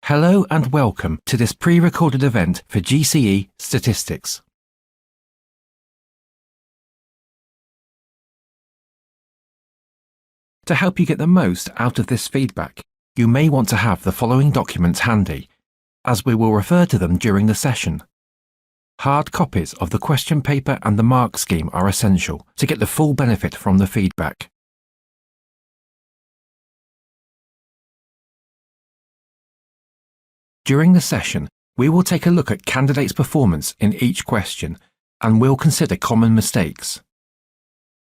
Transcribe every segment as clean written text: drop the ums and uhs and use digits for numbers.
Hello and welcome to this pre-recorded event for GCE Statistics. To help you get the most out of this feedback, you may want to have the following documents handy, as we will refer to them during the session. Hard copies of the question paper and the mark scheme are essential to get the full benefit from the feedback. During the session, we will take a look at candidates' performance in each question and we'll consider common mistakes.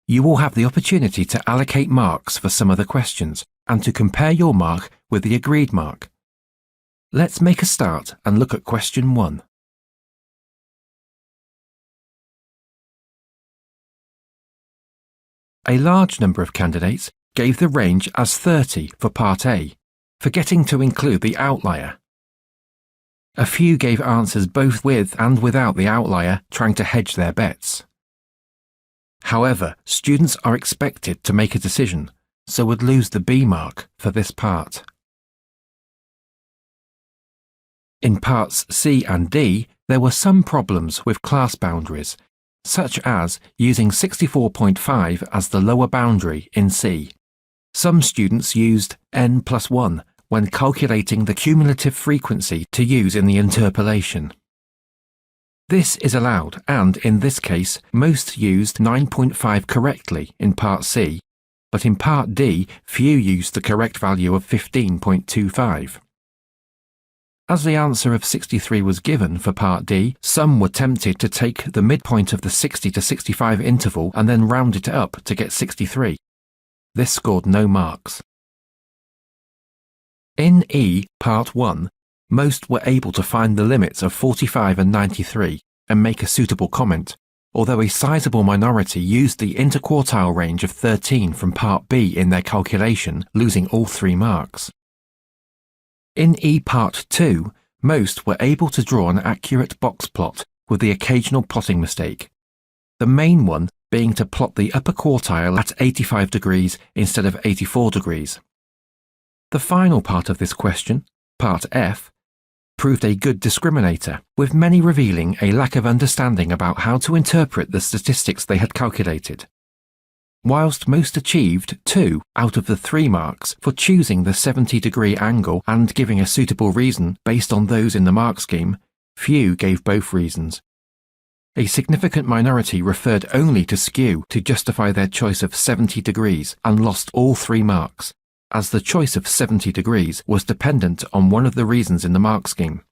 You will have the opportunity to allocate marks for some of the questions and to compare your mark with the agreed mark. Let's make a start and look at question 1. A large number of candidates gave the range as 30 for Part A, forgetting to include the outlier. A few gave answers both with and without the outlier, trying to hedge their bets. However, students are expected to make a decision, so would lose the B mark for this part. In parts C and D, there were some problems with class boundaries, such as using 64.5 as the lower boundary in C. Some students used n+1 when calculating the cumulative frequency to use in the interpolation. This is allowed, and in this case, most used 9.5 correctly in Part C, but in Part D, few used the correct value of 15.25. As the answer of 63 was given for Part D, some were tempted to take the midpoint of the 60 to 65 interval and then round it up to get 63. This scored no marks. In E, Part 1, most were able to find the limits of 45 and 93 and make a suitable comment, although a sizable minority used the interquartile range of 13 from Part B in their calculation, losing all 3 marks. In E, Part 2, most were able to draw an accurate box plot with the occasional plotting mistake, the main one being to plot the upper quartile at 85 degrees instead of 84 degrees. The final part of this question, Part F, proved a good discriminator, with many revealing a lack of understanding about how to interpret the statistics they had calculated. Whilst most achieved 2 out of the 3 marks for choosing the 70-degree angle and giving a suitable reason based on those in the mark scheme, few gave both reasons. A significant minority referred only to skew to justify their choice of 70 degrees and lost all 3 marks, as the choice of 70 degrees was dependent on one of the reasons in the mark scheme.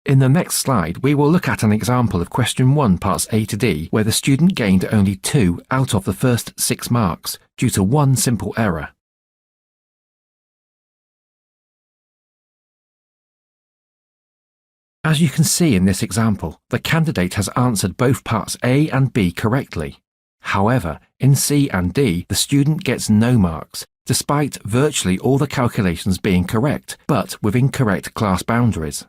In the next slide, we will look at an example of question 1 parts A to D where the student gained only 2 out of the first 6 marks due to one simple error. As you can see in this example, the candidate has answered both parts A and B correctly. However, in C and D, the student gets no marks, despite virtually all the calculations being correct, but with incorrect class boundaries.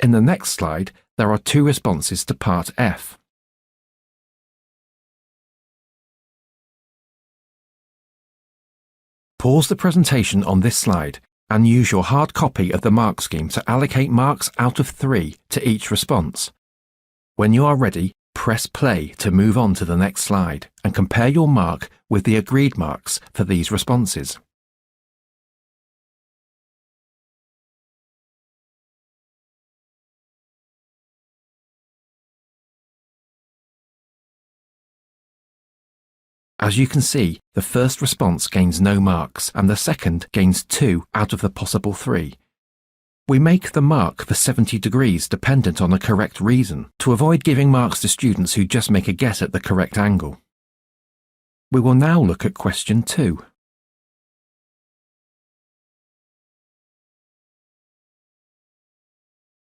In the next slide, there are 2 responses to Part F. Pause the presentation on this slide and use your hard copy of the mark scheme to allocate marks out of 3 to each response. When you are ready, press play to move on to the next slide and compare your mark with the agreed marks for these responses. As you can see, the first response gains no marks and the second gains 2 out of the possible 3. We make the mark for 70 degrees dependent on the correct reason to avoid giving marks to students who just make a guess at the correct angle. We will now look at question 2.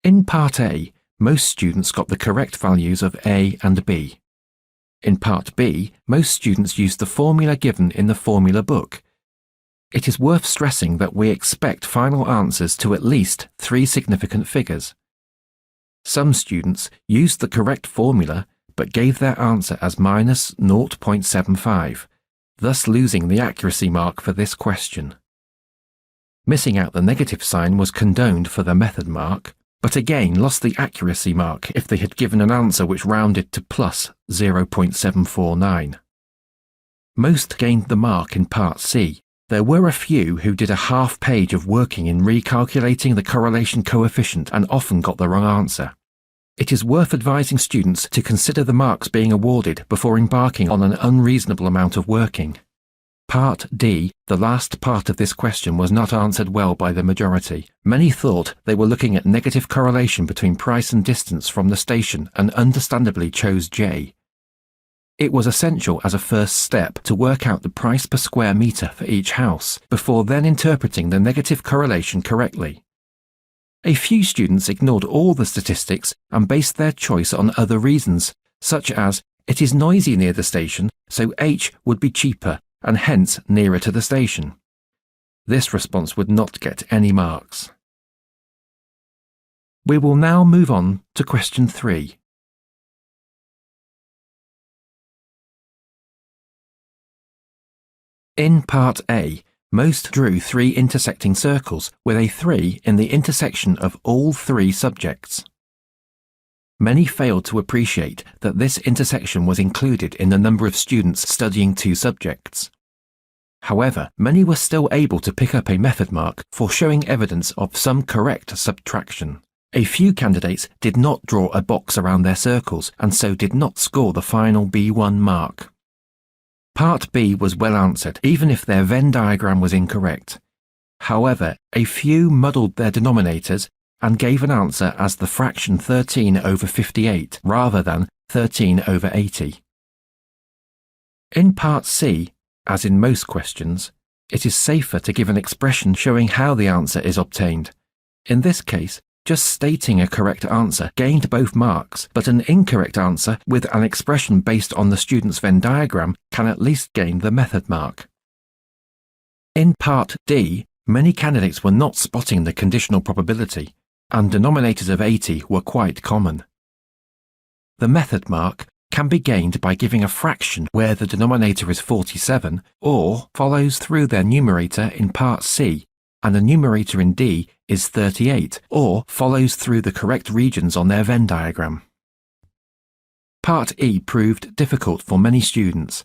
In Part A, most students got the correct values of A and B. In Part B, most students used the formula given in the formula book. It is worth stressing that we expect final answers to at least 3 significant figures. Some students used the correct formula but gave their answer as minus 0.75, thus losing the accuracy mark for this question. Missing out the negative sign was condoned for the method mark, but again lost the accuracy mark if they had given an answer which rounded to plus 0.749. Most gained the mark in Part C. There were a few who did a half page of working in recalculating the correlation coefficient and often got the wrong answer. It is worth advising students to consider the marks being awarded before embarking on an unreasonable amount of working. Part D, the last part of this question, was not answered well by the majority. Many thought they were looking at negative correlation between price and distance from the station and understandably chose J. It was essential as a first step to work out the price per square metre for each house, before then interpreting the negative correlation correctly. A few students ignored all the statistics and based their choice on other reasons, such as, it is noisy near the station, so H would be cheaper, and hence nearer to the station. This response would not get any marks. We will now move on to question 3. In Part A, most drew 3 intersecting circles with a 3 in the intersection of all 3 subjects. Many failed to appreciate that this intersection was included in the number of students studying 2 subjects. However, many were still able to pick up a method mark for showing evidence of some correct subtraction. A few candidates did not draw a box around their circles and so did not score the final B1 mark. Part B was well answered, even if their Venn diagram was incorrect. However, a few muddled their denominators and gave an answer as the fraction 13 over 58 rather than 13 over 80. In Part C, as in most questions, it is safer to give an expression showing how the answer is obtained. In this case, just stating a correct answer gained both marks, but an incorrect answer with an expression based on the student's Venn diagram can at least gain the method mark. In Part D, many candidates were not spotting the conditional probability, and denominators of 80 were quite common. The method mark can be gained by giving a fraction where the denominator is 47, or follows through their numerator in Part C, and the numerator in D is 38, or follows through the correct regions on their Venn diagram. Part E proved difficult for many students.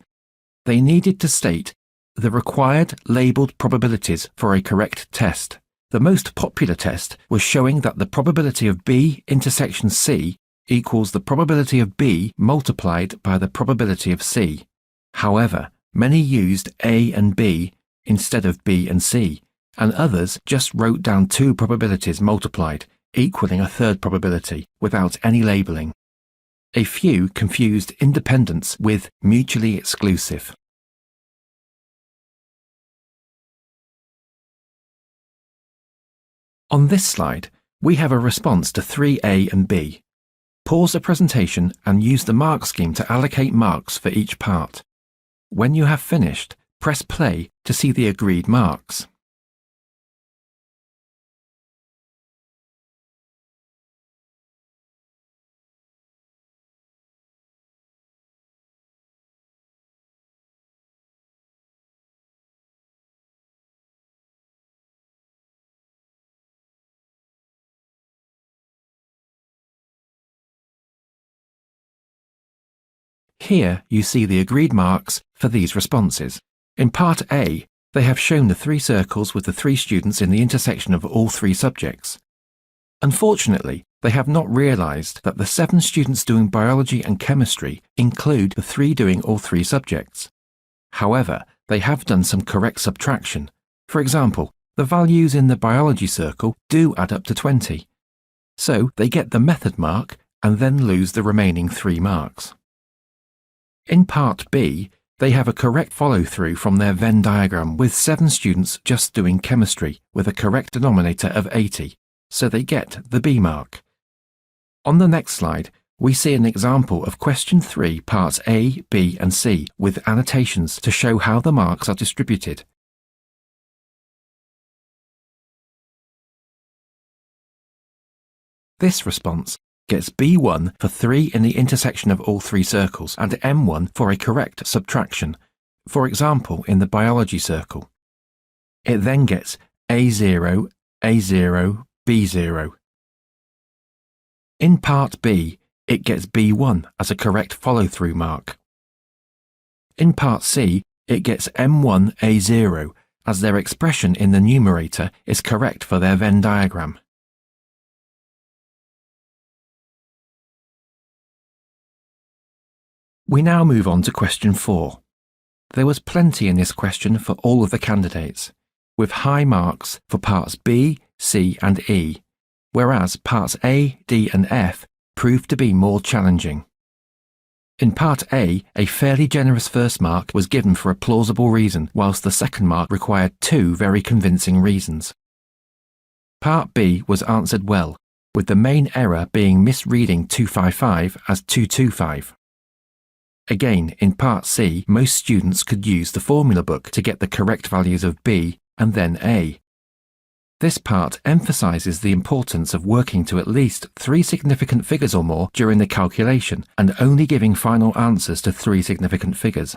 They needed to state the required labelled probabilities for a correct test. The most popular test was showing that the probability of B intersection C equals the probability of B multiplied by the probability of C. However, many used A and B instead of B and C, and others just wrote down 2 probabilities multiplied, equaling a third probability, without any labelling. A few confused independence with mutually exclusive. On this slide, we have a response to 3A and B. Pause the presentation and use the mark scheme to allocate marks for each part. When you have finished, press play to see the agreed marks. Here you see the agreed marks for these responses. In Part A, they have shown the 3 circles with the 3 students in the intersection of all 3 subjects. Unfortunately, they have not realised that the 7 students doing biology and chemistry include the 3 doing all 3 subjects. However, they have done some correct subtraction. For example, the values in the biology circle do add up to 20. So they get the method mark and then lose the remaining 3 marks. In Part B, they have a correct follow-through from their Venn diagram with 7 students just doing chemistry with a correct denominator of 80, so they get the B mark. On the next slide, we see an example of question 3 parts A, B and C with annotations to show how the marks are distributed. This response gets B1 for 3 in the intersection of all 3 circles and M1 for a correct subtraction, for example in the biology circle. It then gets A0, A0, B0. In part B, it gets B1 as a correct follow-through mark. In part C, it gets M1, A0 as their expression in the numerator is correct for their Venn diagram. We now move on to question 4. There was plenty in this question for all of the candidates, with high marks for parts B, C and E, whereas parts A, D and F proved to be more challenging. In part A fairly generous first mark was given for a plausible reason, whilst the second mark required 2 very convincing reasons. Part B was answered well, with the main error being misreading 255 as 225. Again, in part C, most students could use the formula book to get the correct values of B and then A. This part emphasises the importance of working to at least 3 significant figures or more during the calculation and only giving final answers to 3 significant figures.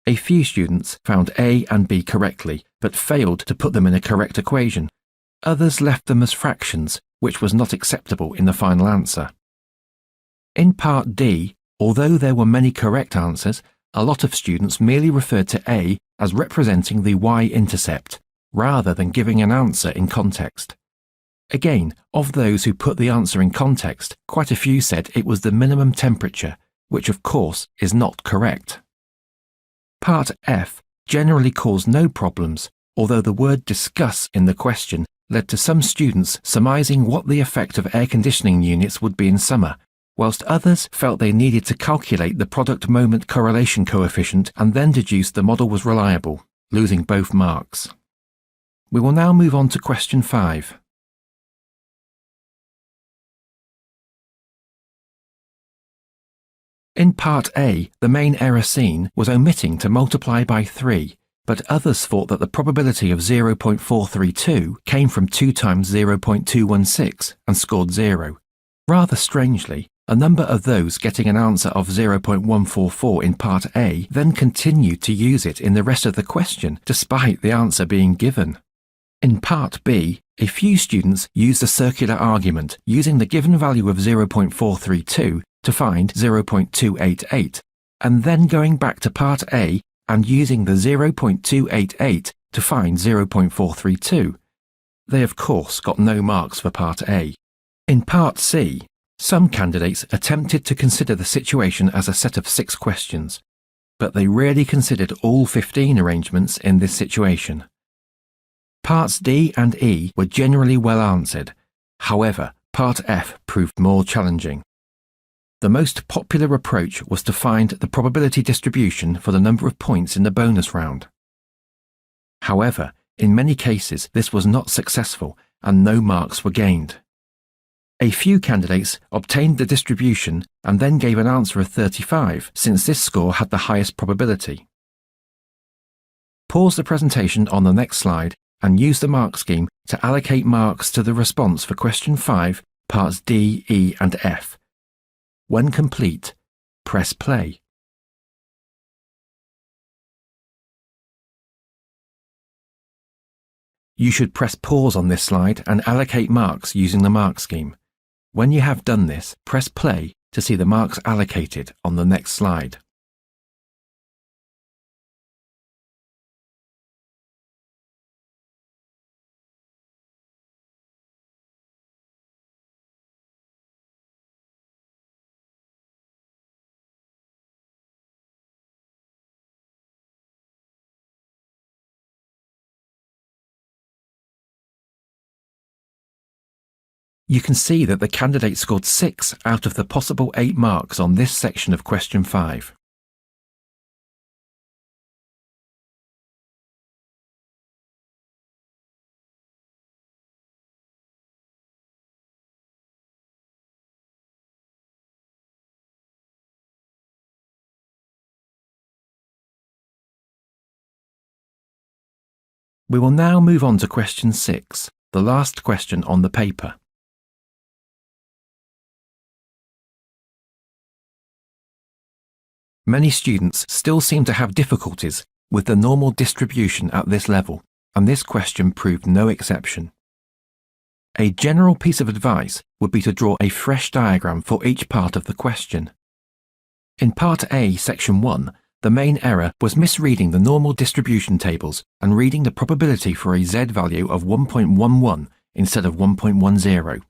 A few students found A and B correctly, but failed to put them in a correct equation. Others left them as fractions, which was not acceptable in the final answer. In part D, although there were many correct answers, a lot of students merely referred to A as representing the y-intercept, rather than giving an answer in context. Again, of those who put the answer in context, quite a few said it was the minimum temperature, which of course is not correct. Part F generally caused no problems, although the word discuss in the question led to some students surmising what the effect of air conditioning units would be in summer, whilst others felt they needed to calculate the product moment correlation coefficient and then deduce the model was reliable, losing both marks. We will now move on to question 5. In part A, the main error seen was omitting to multiply by 3, but others thought that the probability of 0.432 came from 2 times 0.216 and scored 0. Rather strangely, a number of those getting an answer of 0.144 in part A then continued to use it in the rest of the question despite the answer being given. In part B, a few students used a circular argument using the given value of 0.432 to find 0.288, and then going back to part A and using the 0.288 to find 0.432. They of course got no marks for part A. In part C, some candidates attempted to consider the situation as a set of 6 questions, but they rarely considered all 15 arrangements in this situation. Parts D and E were generally well answered. However, part F proved more challenging. The most popular approach was to find the probability distribution for the number of points in the bonus round. However, in many cases this was not successful and no marks were gained. A few candidates obtained the distribution and then gave an answer of 35, since this score had the highest probability. Pause the presentation on the next slide and use the mark scheme to allocate marks to the response for question 5, parts D, E and F. When complete, press play. You should press pause on this slide and allocate marks using the mark scheme. When you have done this, press play to see the marks allocated on the next slide. You can see that the candidate scored 6 out of the possible 8 marks on this section of question 5. We will now move on to question 6, the last question on the paper. many students still seem to have difficulties with the normal distribution at this level, and this question proved no exception. A general piece of advice would be to draw a fresh diagram for each part of the question. In Part A, Section 1, the main error was misreading the normal distribution tables and reading the probability for a z value of 1.11 instead of 1.10.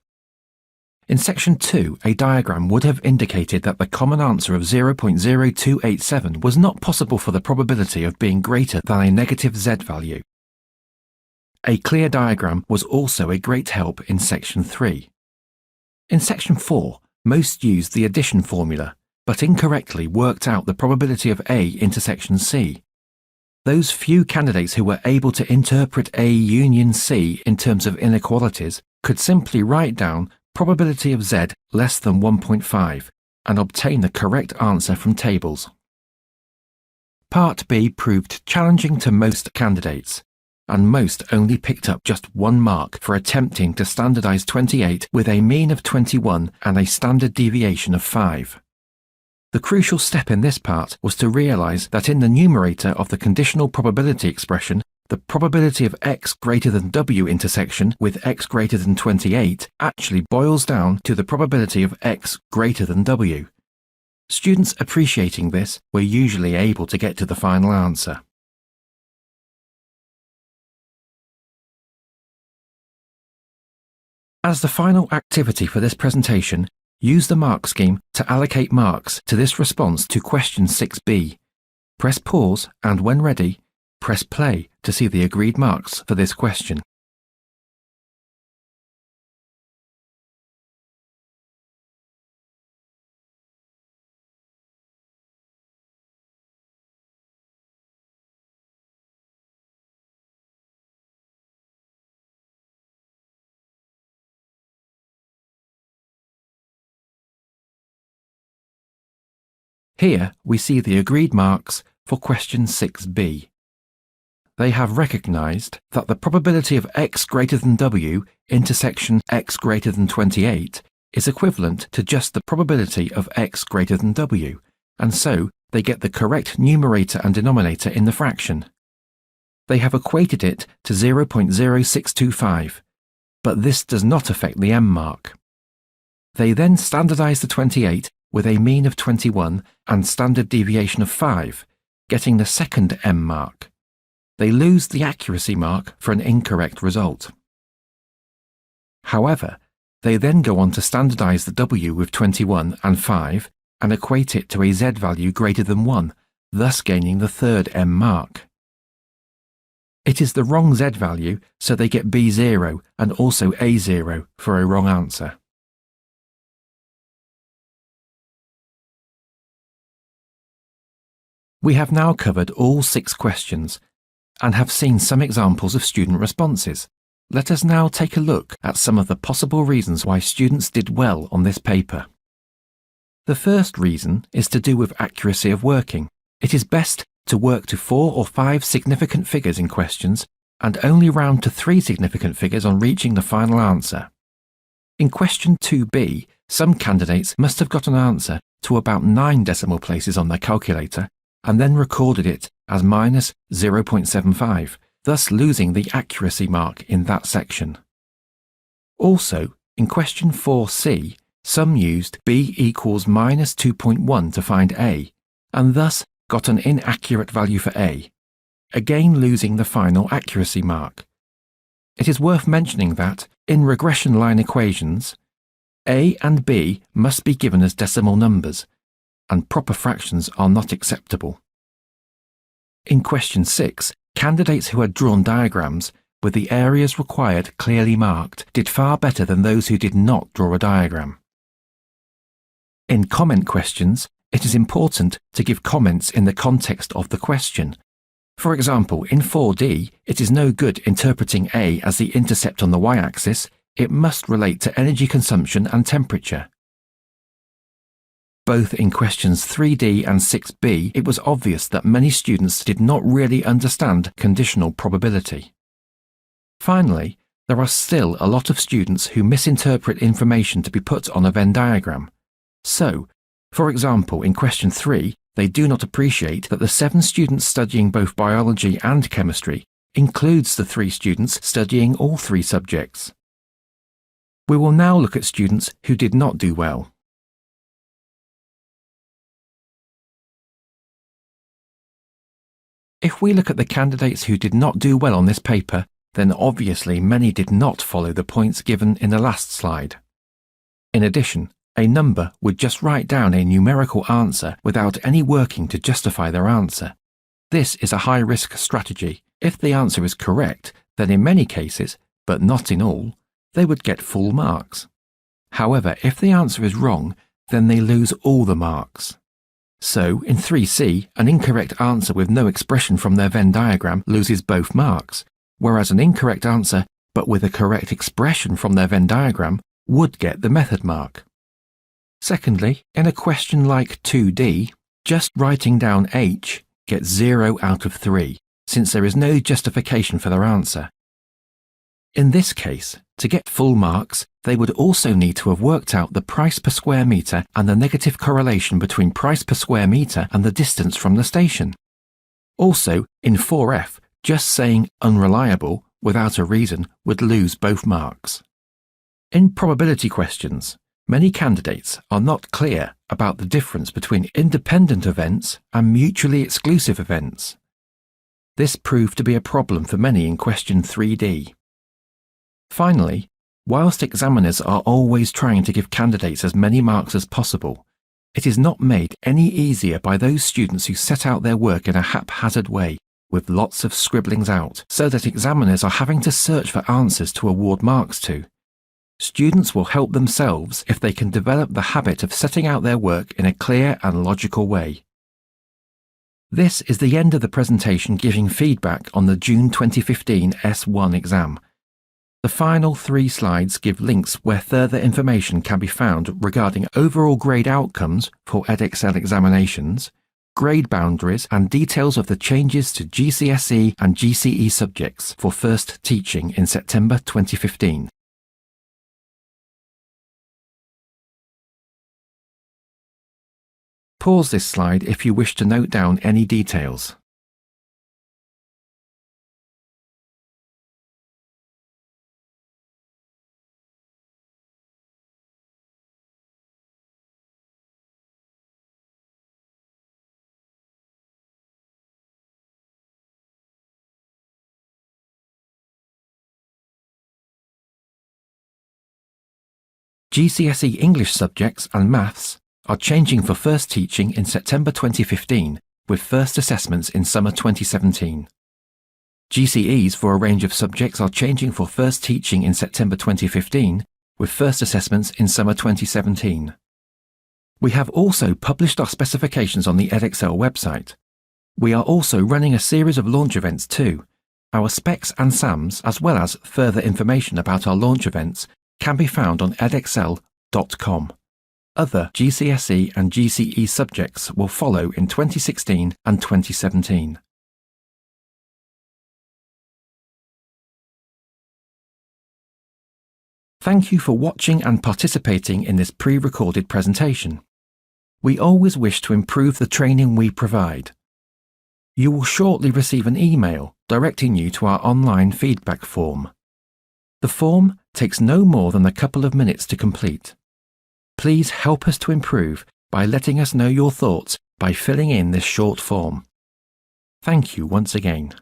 In Section 2, a diagram would have indicated that the common answer of 0.0287 was not possible for the probability of being greater than a negative z value. A clear diagram was also a great help in Section 3. In Section 4, most used the addition formula, but incorrectly worked out the probability of A intersection C. Those few candidates who were able to interpret A union C in terms of inequalities could simply write down probability of Z less than 1.5 and obtain the correct answer from tables. Part B proved challenging to most candidates, and most only picked up just 1 mark for attempting to standardize 28 with a mean of 21 and a standard deviation of 5. The crucial step in this part was to realize that in the numerator of the conditional probability expression, the probability of x greater than w intersection with x greater than 28 actually boils down to the probability of x greater than w. Students appreciating this were usually able to get to the final answer. As the final activity for this presentation, use the mark scheme to allocate marks to this response to question 6b. Press pause and when ready, press play to see the agreed marks for this question. Here we see the agreed marks for question 6b. They have recognized that the probability of x greater than w intersection x greater than 28 is equivalent to just the probability of x greater than w, and so they get the correct numerator and denominator in the fraction. They have equated it to 0.0625, but this does not affect the m mark. They then standardize the 28 with a mean of 21 and standard deviation of 5, getting the second m mark. They lose the accuracy mark for an incorrect result. However, they then go on to standardize the w with 21 and 5 and equate it to a z value greater than 1, thus gaining the third m mark. It is the wrong z value, so they get b0 and also a0 for a wrong answer. We have now covered all 6 questions and have seen some examples of student responses. Let us now take a look at some of the possible reasons why students did well on this paper. The first reason is to do with accuracy of working. It is best to work to 4 or 5 significant figures in questions and only round to 3 significant figures on reaching the final answer. In question 2b, some candidates must have got an answer to about 9 decimal places on their calculator and then recorded it as minus 0.75, thus losing the accuracy mark in that section. Also, in question 4c, some used b equals minus 2.1 to find a, and thus got an inaccurate value for a, again losing the final accuracy mark. It is worth mentioning that, in regression line equations, a and b must be given as decimal numbers, and proper fractions are not acceptable. In question 6, candidates who had drawn diagrams with the areas required clearly marked did far better than those who did not draw a diagram. In comment questions, it is important to give comments in the context of the question. For example, in 4D, it is no good interpreting A as the intercept on the y-axis, it must relate to energy consumption and temperature. Both in questions 3D and 6B, it was obvious that many students did not really understand conditional probability. Finally, there are still a lot of students who misinterpret information to be put on a Venn diagram. So, for example, in question 3, they do not appreciate that the 7 students studying both biology and chemistry includes the 3 students studying all 3 subjects. We will now look at students who did not do well. If we look at the candidates who did not do well on this paper, then obviously many did not follow the points given in the last slide. In addition, a number would just write down a numerical answer without any working to justify their answer. This is a high-risk strategy. If the answer is correct, then in many cases, but not in all, they would get full marks. However, if the answer is wrong, then they lose all the marks. So, in 3C, an incorrect answer with no expression from their Venn diagram loses both marks, whereas an incorrect answer, but with a correct expression from their Venn diagram, would get the method mark. Secondly, in a question like 2D, just writing down H gets 0 out of 3, since there is no justification for their answer. In this case, to get full marks, they would also need to have worked out the price per square metre and the negative correlation between price per square metre and the distance from the station. Also, in 4F, just saying unreliable without a reason would lose both marks. In probability questions, many candidates are not clear about the difference between independent events and mutually exclusive events. This proved to be a problem for many in question 3D. Finally, whilst examiners are always trying to give candidates as many marks as possible, it is not made any easier by those students who set out their work in a haphazard way, with lots of scribblings out, so that examiners are having to search for answers to award marks to. Students will help themselves if they can develop the habit of setting out their work in a clear and logical way. This is the end of the presentation giving feedback on the June 2015 S1 exam. The final 3 slides give links where further information can be found regarding overall grade outcomes for Edexcel examinations, grade boundaries and details of the changes to GCSE and GCE subjects for first teaching in September 2015. Pause this slide if you wish to note down any details. GCSE English subjects and Maths are changing for first teaching in September 2015, with first assessments in summer 2017. GCEs for a range of subjects are changing for first teaching in September 2015, with first assessments in summer 2017. We have also published our specifications on the Edexcel website. We are also running a series of launch events too. Our specs and SAMs, as well as further information about our launch events, can be found on edexcel.com. Other GCSE and GCE subjects will follow in 2016 and 2017. Thank you for watching and participating in this pre-recorded presentation. We always wish to improve the training we provide. You will shortly receive an email directing you to our online feedback form. The form takes no more than a couple of minutes to complete. Please help us to improve by letting us know your thoughts by filling in this short form. Thank you once again.